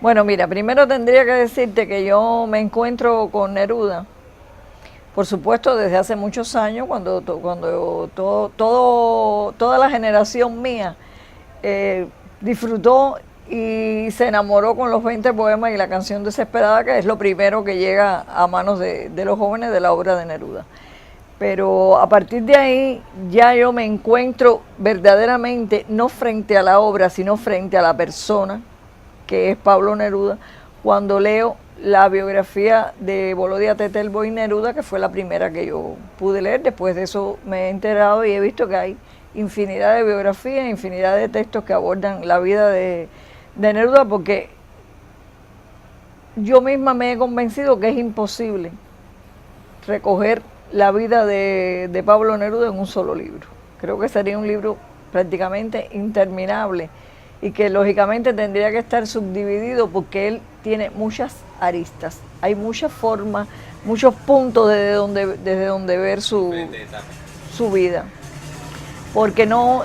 Bueno, mira, primero tendría que decirte que yo me encuentro con Neruda, por supuesto, desde hace muchos años, toda la generación mía eh, disfrutó y se enamoró con los 20 poemas y la canción Desesperada, que es lo primero que llega a manos de los jóvenes de la obra de Neruda. Pero a partir de ahí ya yo me encuentro verdaderamente no frente a la obra, sino frente a la persona, que es Pablo Neruda, cuando leo la biografía de Volodya Tetelboy Neruda, que fue la primera que yo pude leer. Después de eso me he enterado y he visto que hay infinidad de biografías, infinidad de textos que abordan la vida de Neruda, porque yo misma me he convencido que es imposible recoger la vida de Pablo Neruda en un solo libro. Creo que sería un libro prácticamente interminable y que lógicamente tendría que estar subdividido porque él tiene muchas aristas, hay muchas formas, muchos puntos desde donde ver su vida. Porque no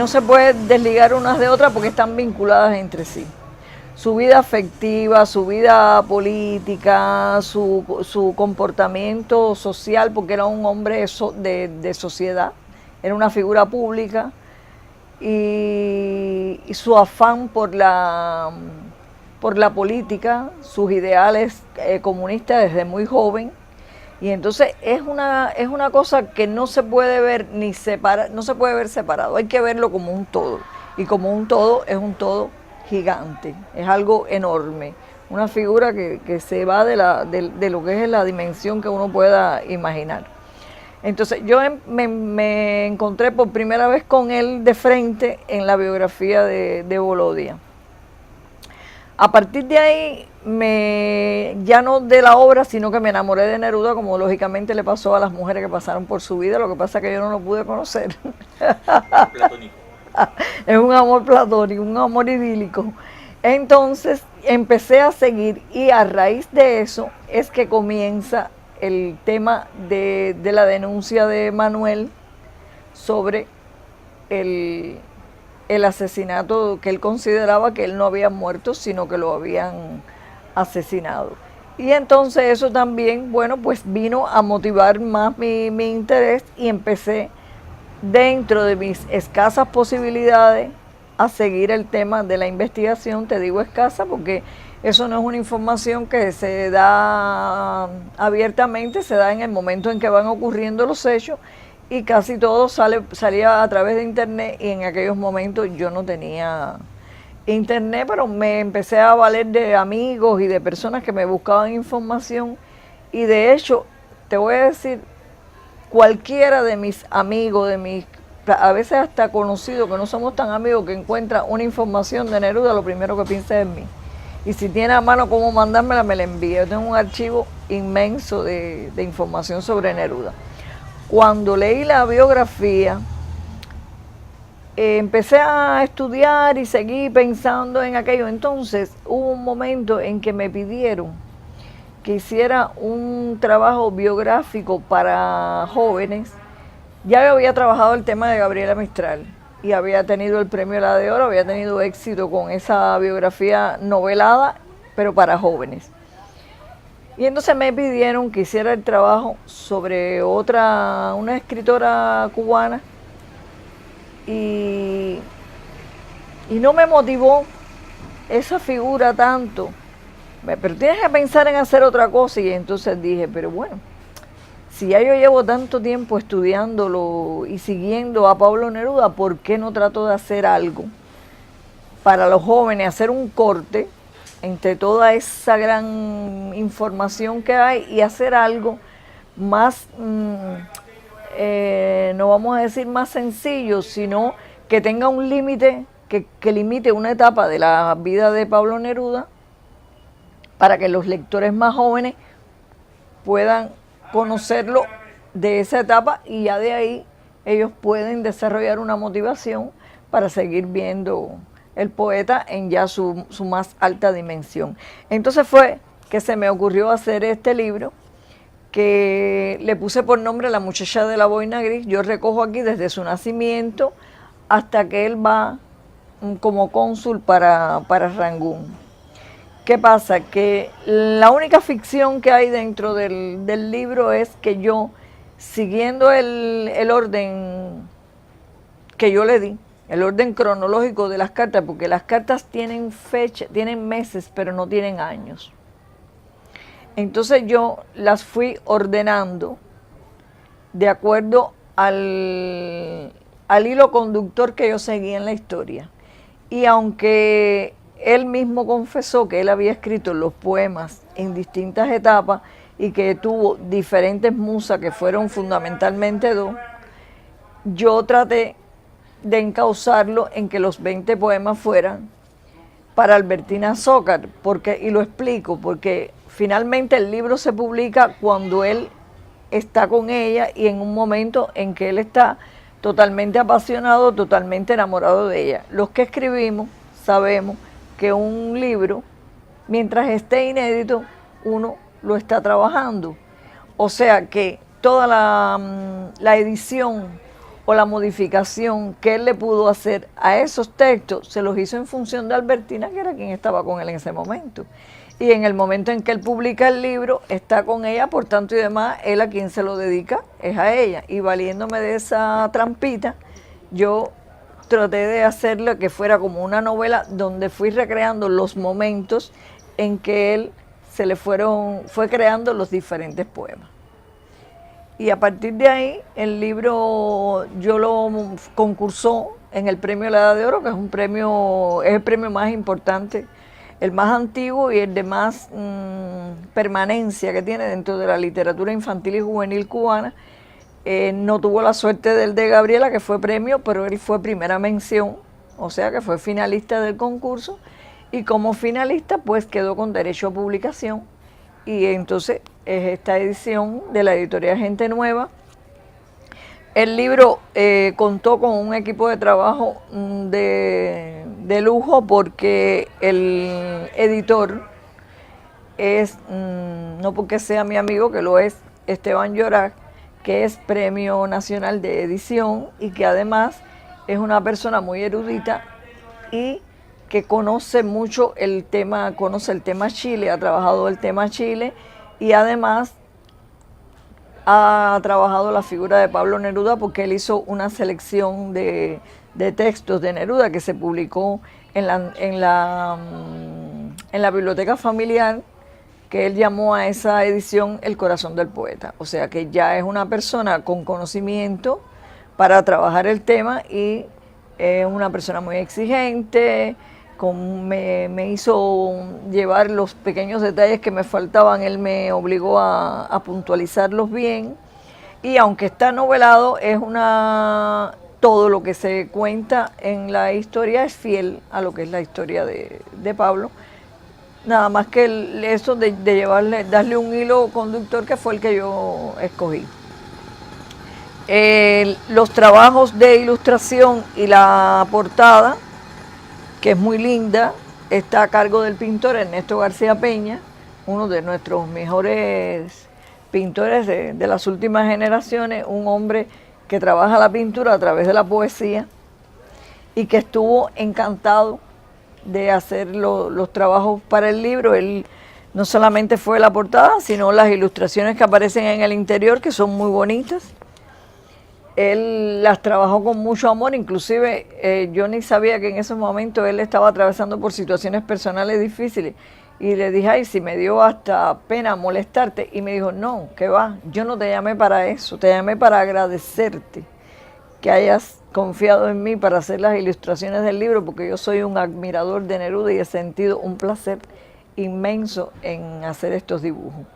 se puede desligar unas de otras porque están vinculadas entre sí. Su vida afectiva, su vida política, su comportamiento social, porque era un hombre de sociedad, era una figura pública, y su afán por la política, sus ideales comunistas desde muy joven. Y entonces es una cosa que no se puede ver no se puede ver separado, hay que verlo como un todo. Y como un todo es un todo gigante, es algo enorme, una figura que se va de lo que es la dimensión que uno pueda imaginar. Entonces yo me encontré por primera vez con él de frente en la biografía de Volodya. A partir de ahí, ya no de la obra, sino que me enamoré de Neruda, como lógicamente le pasó a las mujeres que pasaron por su vida, lo que pasa es que yo no lo pude conocer. Platónico. Es un amor platónico, un amor idílico. Entonces empecé a seguir y a raíz de eso es que comienza el tema de la denuncia de Manuel sobre el, el asesinato, que él consideraba que él no había muerto, sino que lo habían asesinado. Y entonces eso también, bueno, pues vino a motivar más mi interés y empecé dentro de mis escasas posibilidades a seguir el tema de la investigación. Te digo escasa porque eso no es una información que se da abiertamente, se da en el momento en que van ocurriendo los hechos y casi todo salía a través de internet y en aquellos momentos yo no tenía internet, pero me empecé a valer de amigos y de personas que me buscaban información y de hecho, te voy a decir, cualquiera de mis amigos, a veces hasta conocidos que no somos tan amigos, que encuentra una información de Neruda, lo primero que piensa es en mí. Y si tiene a mano cómo mandármela, me la envía. Yo tengo un archivo inmenso de información sobre Neruda. Cuando leí la biografía, empecé a estudiar y seguí pensando en aquello. Entonces hubo un momento en que me pidieron que hiciera un trabajo biográfico para jóvenes. Ya yo había trabajado el tema de Gabriela Mistral y había tenido el premio La de Oro, había tenido éxito con esa biografía novelada, pero para jóvenes. Y entonces me pidieron que hiciera el trabajo sobre una escritora cubana y, y no me motivó esa figura tanto. Pero tienes que pensar en hacer otra cosa y entonces dije, pero bueno, si ya yo llevo tanto tiempo estudiándolo y siguiendo a Pablo Neruda, ¿por qué no trato de hacer algo para los jóvenes, hacer un corte entre toda esa gran información que hay y hacer algo más, no vamos a decir más sencillo, sino que tenga un límite, que limite una etapa de la vida de Pablo Neruda para que los lectores más jóvenes puedan conocerlo de esa etapa y ya de ahí ellos pueden desarrollar una motivación para seguir viendo el poeta en ya su más alta dimensión. Entonces fue que se me ocurrió hacer este libro que le puse por nombre La muchacha de la boina gris. Yo recojo aquí desde su nacimiento hasta que él va como cónsul para Rangún. ¿qué pasa? Que la única ficción que hay dentro del libro es que yo, siguiendo el orden que yo le di, el orden cronológico de las cartas, porque las cartas tienen fecha, tienen meses, pero no tienen años. Entonces yo las fui ordenando de acuerdo al hilo conductor que yo seguía en la historia. Y aunque él mismo confesó que él había escrito los poemas en distintas etapas y que tuvo diferentes musas, que fueron fundamentalmente dos, yo traté de encauzarlo en que los 20 poemas fueran para Albertina Zócar, y lo explico, porque finalmente el libro se publica cuando él está con ella y en un momento en que él está totalmente apasionado, totalmente enamorado de ella. Los que escribimos sabemos que un libro, mientras esté inédito, uno lo está trabajando. O sea que toda la edición o la modificación que él le pudo hacer a esos textos, se los hizo en función de Albertina, que era quien estaba con él en ese momento. Y en el momento en que él publica el libro, está con ella, por tanto y demás, él a quien se lo dedica es a ella. Y valiéndome de esa trampita, yo traté de hacerlo que fuera como una novela donde fui recreando los momentos en que él fue creando los diferentes poemas. Y a partir de ahí, el libro yo lo concursó en el Premio La Edad de Oro, que es el premio más importante, el más antiguo y el de más permanencia que tiene dentro de la literatura infantil y juvenil cubana. No tuvo la suerte del de Gabriela, que fue premio, pero él fue primera mención, o sea que fue finalista del concurso, y como finalista pues quedó con derecho a publicación, y entonces es esta edición de la editorial Gente Nueva. El libro contó con un equipo de trabajo de lujo, porque el editor es, no porque sea mi amigo, que lo es, Esteban Llorac, que es Premio Nacional de Edición y que además es una persona muy erudita y que conoce mucho el tema Chile, ha trabajado el tema Chile y además ha trabajado la figura de Pablo Neruda, porque él hizo una selección de textos de Neruda que se publicó en la biblioteca familiar, que él llamó a esa edición El Corazón del Poeta. O sea que ya es una persona con conocimiento para trabajar el tema y es una persona muy exigente. Me hizo llevar los pequeños detalles que me faltaban, él me obligó a puntualizarlos bien, y aunque está novelado, todo lo que se cuenta en la historia es fiel a lo que es la historia de Pablo, nada más que eso de darle un hilo conductor, que fue el que yo escogí. Los trabajos de ilustración y la portada, que es muy linda, está a cargo del pintor Ernesto García Peña, uno de nuestros mejores pintores de las últimas generaciones, un hombre que trabaja la pintura a través de la poesía y que estuvo encantado de hacer los trabajos para el libro. Él no solamente fue la portada, sino las ilustraciones que aparecen en el interior, que son muy bonitas. Él las trabajó con mucho amor, inclusive yo ni sabía que en esos momentos él estaba atravesando por situaciones personales difíciles, y le dije, ay, si me dio hasta pena molestarte, y me dijo, no, que va, yo no te llamé para eso, te llamé para agradecerte que hayas confiado en mí para hacer las ilustraciones del libro, porque yo soy un admirador de Neruda y he sentido un placer inmenso en hacer estos dibujos.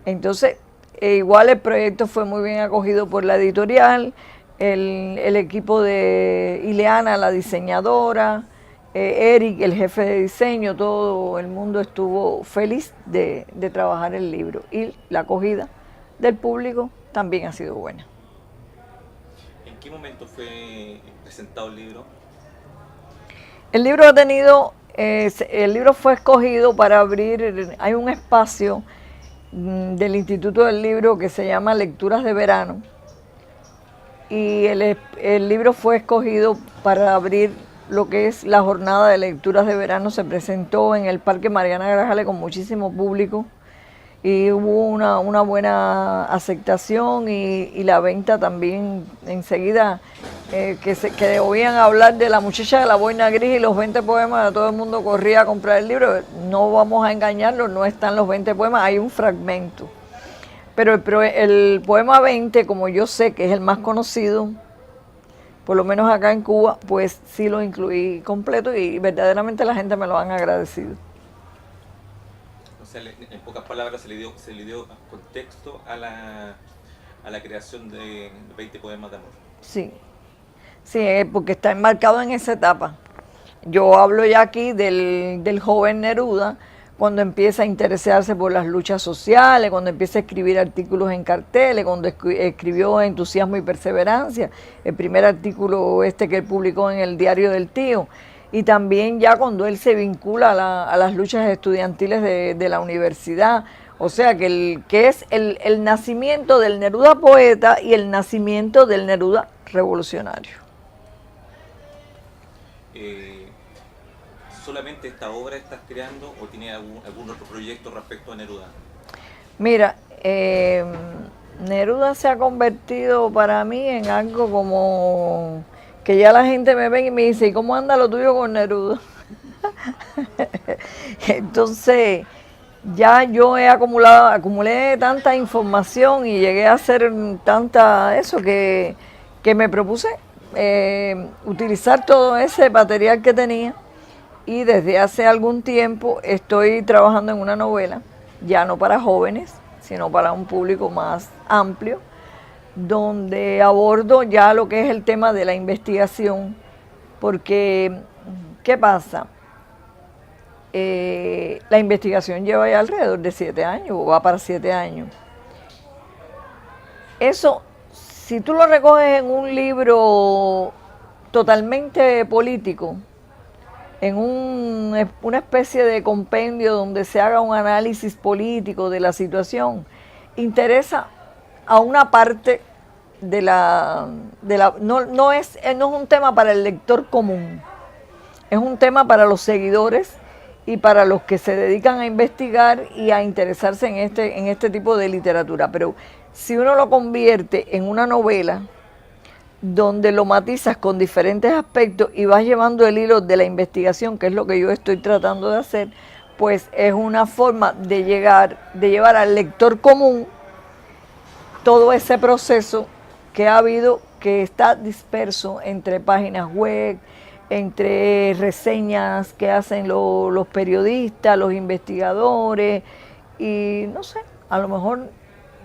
Entonces, igual el proyecto fue muy bien acogido por la editorial, el equipo de Ileana, la diseñadora, Eric, el jefe de diseño, todo el mundo estuvo feliz de trabajar el libro, y la acogida del público también ha sido buena. ¿En qué momento fue presentado el libro? El libro el libro fue escogido para abrir, hay un espacio del Instituto del Libro que se llama Lecturas de Verano, y el libro fue escogido para abrir lo que es la jornada de lecturas de verano. Se presentó en el Parque Mariana Grajales con muchísimo público y hubo una buena aceptación y la venta también enseguida, que oían hablar de La muchacha de la boina gris y los 20 poemas, todo el mundo corría a comprar el libro. No vamos a engañarlos, no están los 20 poemas, hay un fragmento. Pero el poema 20, como yo sé que es el más conocido, por lo menos acá en Cuba, pues sí lo incluí completo y verdaderamente la gente me lo han agradecido. O sea, en pocas palabras se le dio contexto a la creación de 20 poemas de amor. Sí, sí, porque está enmarcado en esa etapa. Yo hablo ya aquí del joven Neruda, cuando empieza a interesarse por las luchas sociales, cuando empieza a escribir artículos en carteles, cuando escribió Entusiasmo y Perseverancia, el primer artículo que él publicó en el Diario del Tío, y también ya cuando él se vincula a las luchas estudiantiles de la universidad. O sea que es el nacimiento del Neruda poeta y el nacimiento del Neruda revolucionario. ¿Solamente esta obra estás creando o tienes algún otro proyecto respecto a Neruda? Mira, Neruda se ha convertido para mí en algo como que ya la gente me ve y me dice, ¿y cómo anda lo tuyo con Neruda? Entonces, ya yo acumulé tanta información y llegué a hacer que me propuse utilizar todo ese material que tenía, y desde hace algún tiempo estoy trabajando en una novela, ya no para jóvenes, sino para un público más amplio, donde abordo ya lo que es el tema de la investigación, porque, ¿qué pasa? La investigación lleva ya alrededor de 7 años, o va para 7 años. Eso, si tú lo recoges en un libro totalmente político, en una especie de compendio donde se haga un análisis político de la situación, interesa a una parte no es un tema para el lector común, es un tema para los seguidores y para los que se dedican a investigar y a interesarse en este tipo de literatura. Pero si uno lo convierte en una novela, donde lo matizas con diferentes aspectos y vas llevando el hilo de la investigación, que es lo que yo estoy tratando de hacer, pues es una forma de llevar al lector común todo ese proceso que ha habido, que está disperso entre páginas web, entre reseñas que hacen los periodistas, los investigadores, y no sé, a lo mejor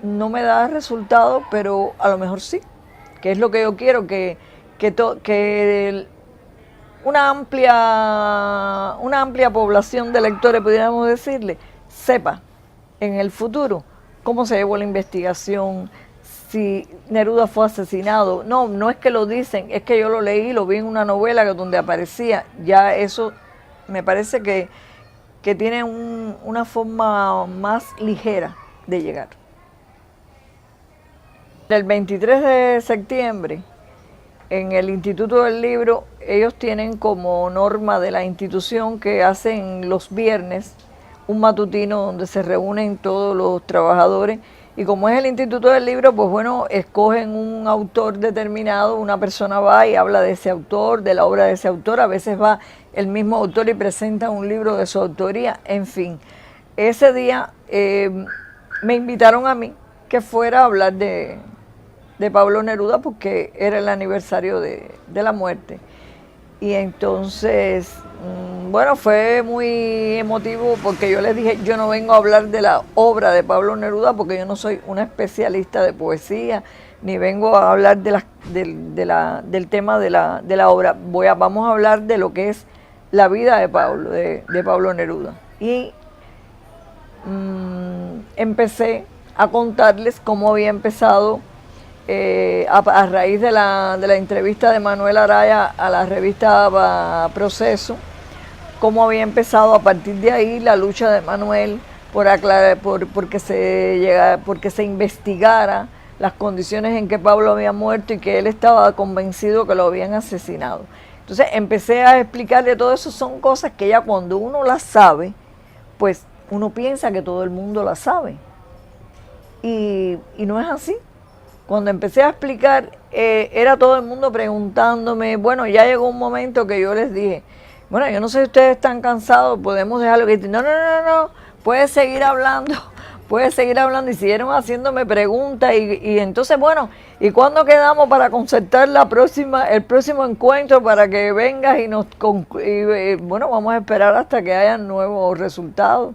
no me da resultado, pero a lo mejor sí, que es lo que yo quiero, que una amplia población de lectores, pudiéramos decirle, sepa en el futuro cómo se llevó la investigación, si Neruda fue asesinado. No es que lo dicen, es que yo lo leí, lo vi en una novela donde aparecía. Ya eso me parece que tiene una forma más ligera de llegar. El 23 de septiembre, en el Instituto del Libro, ellos tienen como norma de la institución que hacen los viernes un matutino donde se reúnen todos los trabajadores, y como es el Instituto del Libro, pues bueno, escogen un autor determinado, una persona va y habla de ese autor, de la obra de ese autor, a veces va el mismo autor y presenta un libro de su autoría, en fin. Ese día me invitaron a mí que fuera a hablar de Pablo Neruda, porque era el aniversario de la muerte. Y entonces, bueno, fue muy emotivo, porque yo les dije, yo no vengo a hablar de la obra de Pablo Neruda, porque yo no soy una especialista de poesía, ni vengo a hablar del tema de la obra. Vamos a hablar de lo que es la vida de Pablo Neruda. Y empecé a contarles cómo había empezado, a raíz de la entrevista de Manuel Araya a la revista Proceso, cómo había empezado a partir de ahí la lucha de Manuel porque se investigara las condiciones en que Pablo había muerto y que él estaba convencido que lo habían asesinado. Entonces empecé a explicarle todo eso, son cosas que ya cuando uno las sabe, pues uno piensa que todo el mundo las sabe. Y no es así. Cuando empecé a explicar, era todo el mundo preguntándome, bueno, ya llegó un momento que yo les dije, bueno, yo no sé si ustedes están cansados, podemos dejarlo que no, puedes seguir hablando, puedes seguir hablando, y siguieron haciéndome preguntas, y entonces, bueno, ¿y cuándo quedamos para concertar el próximo encuentro para que vengas bueno, vamos a esperar hasta que hayan nuevos resultados?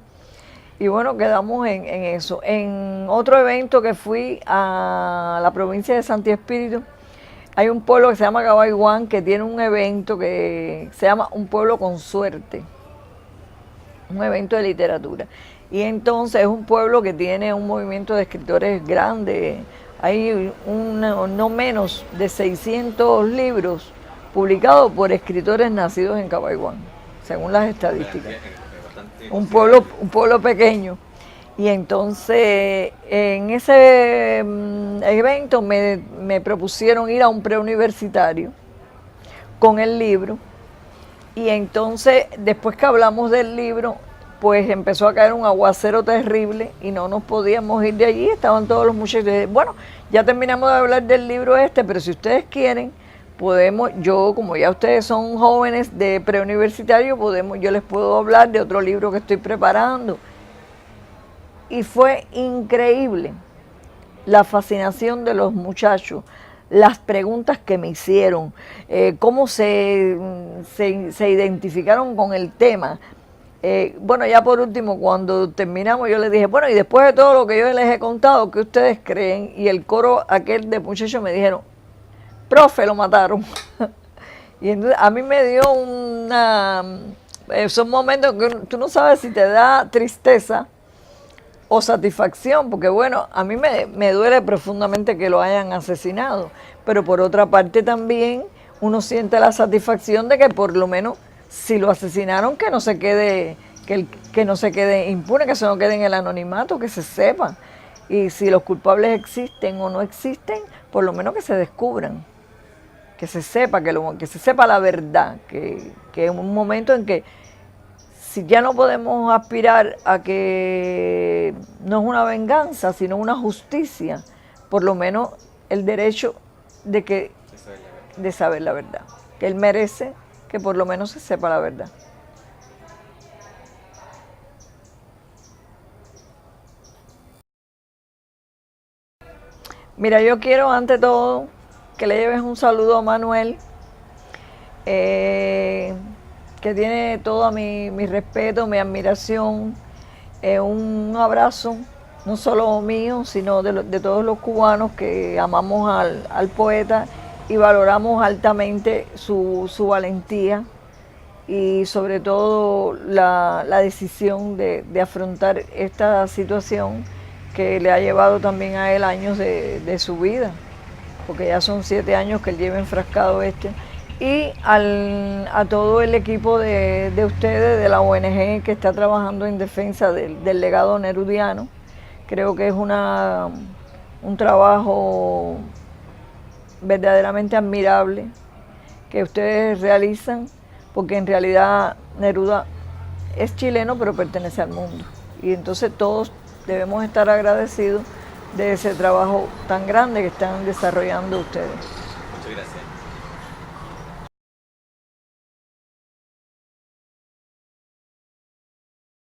Y bueno, quedamos en eso. En otro evento que fui a la provincia de Santi Espíritu, hay un pueblo que se llama Cabaiguán, que tiene un evento que se llama Un Pueblo con Suerte, un evento de literatura. Y entonces es un pueblo que tiene un movimiento de escritores grande. Hay no menos de 600 libros publicados por escritores nacidos en Cabaiguán, según las estadísticas. Un pueblo pequeño. Y entonces en ese evento me propusieron ir a un preuniversitario con el libro, y entonces después que hablamos del libro, pues empezó a caer un aguacero terrible y no nos podíamos ir de allí, estaban todos los muchachos. Bueno, ya terminamos de hablar del libro pero si ustedes quieren, podemos, como ya ustedes son jóvenes de preuniversitario, yo les puedo hablar de otro libro que estoy preparando. Y fue increíble la fascinación de los muchachos, las preguntas que me hicieron, cómo se identificaron con el tema. Bueno, ya por último, cuando terminamos, yo les dije, bueno, y después de todo lo que yo les he contado, ¿qué ustedes creen? Y el coro aquel de muchachos me dijeron, profe, lo mataron. Y entonces a mí me dio son momentos que tú no sabes si te da tristeza o satisfacción, porque bueno, a mí me duele profundamente que lo hayan asesinado, pero por otra parte también uno siente la satisfacción de que por lo menos si lo asesinaron, que no se quede, que no se quede impune, que se no quede en el anonimato, que se sepa. Y si los culpables existen o no existen, por lo menos que se descubran, que se sepa, que se sepa la verdad, que en un momento en que si ya no podemos aspirar a que no es una venganza, sino una justicia, por lo menos el derecho de saber la verdad, que él merece que por lo menos se sepa la verdad. Mira, yo quiero ante todo que le lleves un saludo a Manuel, que tiene todo mi respeto, mi admiración, un abrazo, no solo mío, sino de todos los cubanos que amamos al poeta y valoramos altamente su valentía y sobre todo la decisión de afrontar esta situación que le ha llevado también a él años de su vida, porque ya son 7 años que él lleva enfrascado y a todo el equipo de ustedes, de la ONG que está trabajando en defensa del legado nerudiano. Creo que es un trabajo verdaderamente admirable que ustedes realizan, porque en realidad Neruda es chileno pero pertenece al mundo, y entonces todos debemos estar agradecidos de ese trabajo tan grande que están desarrollando ustedes. Muchas gracias.